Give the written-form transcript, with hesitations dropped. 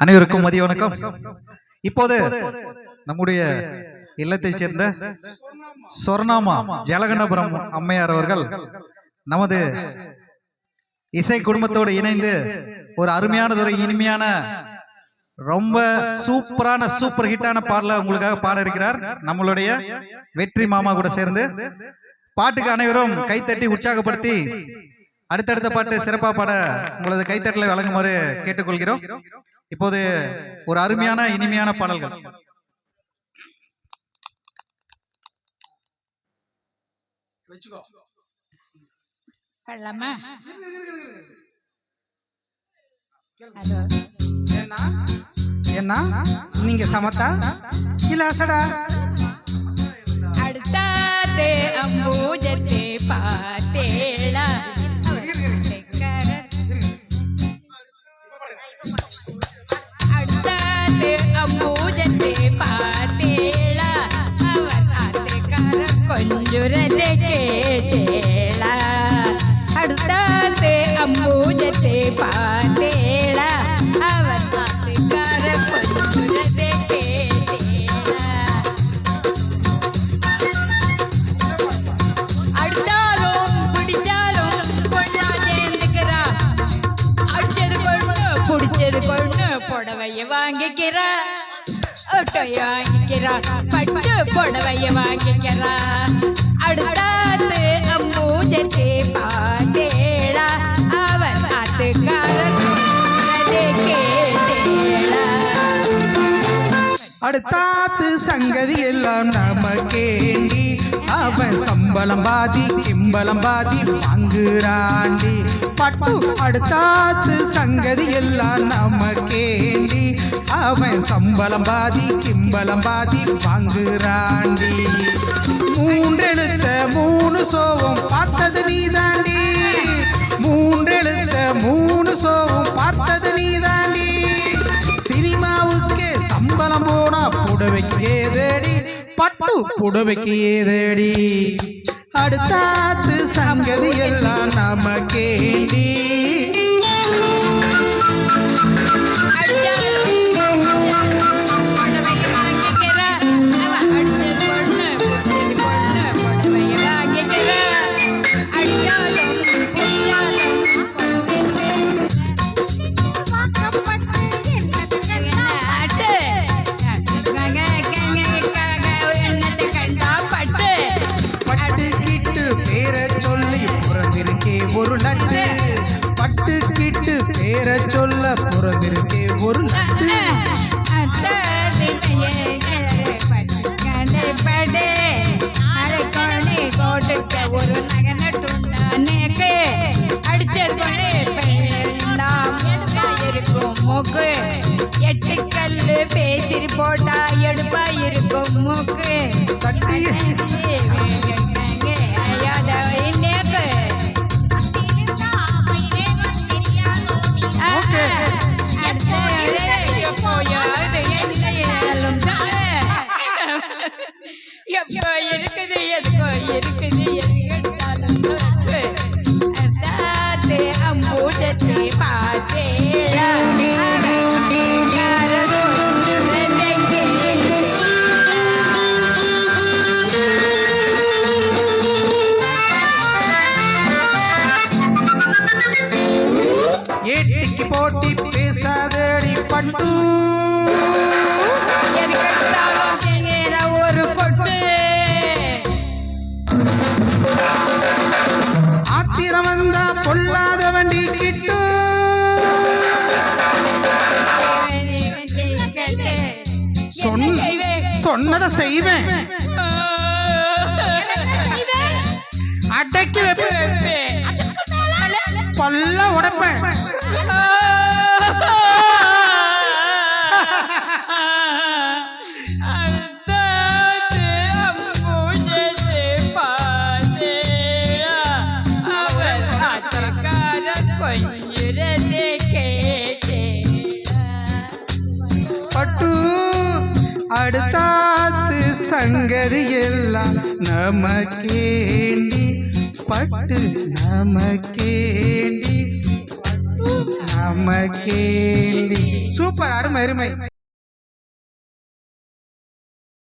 அனைவருக்கும் மதிய வணக்கம். இப்போது நம்முடைய இல்லத்தைச் சேர்ந்த சொர்ணாமா ஜலகண்டபுரம் அம்மையார் அவர்கள் நமது இசை குடும்பத்தோடு இணைந்து ஒரு அருமையானதொரு இனிமையான ரொம்ப சூப்பரான சூப்பர் ஹிட்டான பாடல உங்களுக்காக பாட இருக்கிறார். நம்மளுடைய வெற்றி மாமா கூட சேர்ந்து பாட்டுக்கு அனைவரும் கைத்தட்டி உற்சாகப்படுத்தி அடுத்தடுத்த பாட்டு சிறப்பா பாட உங்களது கைத்தட்டலை வழங்குமாறு கேட்டுக்கொள்கிறோம். இப்போது ஒரு அருமையான இனிமையான பாடல்கள். என்ன நீங்க சமத்தா இல்ல அசடா? அடுத்தாதே அம்பூஜத்தை பார்த்தேளா அடுத்தாதே அம்பூஜத்தை பார்த்தேளா அவர் ஆத்துக்கார கொஞ்சுரதை கேட்டேளா அடுத்தாதே அம்பூஜத்தை பார்த்தேளா அவர் ஆத்துக்கார கொஞ்சுரதை கேட்டேளா அடிச்சாலும் பிடிச்சாலும் பொண்ணா சேர்ந்துக்கிறா அடிச்சது கொண்டு பிடிச்சது கொண்டு புடவைய வாங்கிக்கிறா ஒட்டைய வாங்கிக்கிறா பட்டு புடவைய வாங்கிக்கிறா அடுத்தாத்து அம்பூஜத்தை பார்த்தேளா அவர் ஆத்துக்காரன் கேட்டேளா அடுத்தாத்து சங்கதி எல்லாம் நமக்கேண்டி அவன் சம்பளம் பாதி கிம்பளம் பாதி வாங்குறாண்டி பட்டு அடுத்தாத்து சங்கதி எல்லாம் நமக்கேண்டி அவன் சம்பளம் பாதி கிம்பளம் பாதி வாங்குறாண்டி மூன்றெழுத்த மூணு சோகம் பார்த்தது நீதாண்டி மூன்றெழுத்த மூணு சோகம் பார்த்தது நீதாண்டி சினிமாவுக்கே சம்பளம் போனா புடவைக்கு ஏதடி பட்டு புடவைக்கு ஏதடி அடுத்தாத்து சங்கதி எல்லாம் நமக்கேண்டி ஒரு லட்டு பட்டு கிட்டு பேரை சொல்ல பிறந்திருக்கே ஒரு லட்டு ஒரு நகனட்டுண்டானேக்கு அடிச்சது இருக்கும் மூக்கு எட்டு கல்லு பேசிரி போட்டா எடுப்பா இருக்கும் மூக்கு சக்தி எப்போ இருக்குது எதுக்கோ இருக்குது எதுக்கு அம்பூஜத்தை பார்த்தேளா ஏட்டிக்கு போட்டி பேசாதடி பட்டு ஒரு கொட்டு ஆத்திரம் வந்தா பொல்லாத வண்டி கிட்டு சொன்னதை செய்வேன் அடக்கி வைப்பேன் பல்ல உடைப்பேன் பட்டு அடுத்தாத்து சங்கதி எல்லாம் நமக்கேண்டி பட்டு நமக்கேண்டி நம்ம கேள்வி. சூப்பர், அருமை அருமை.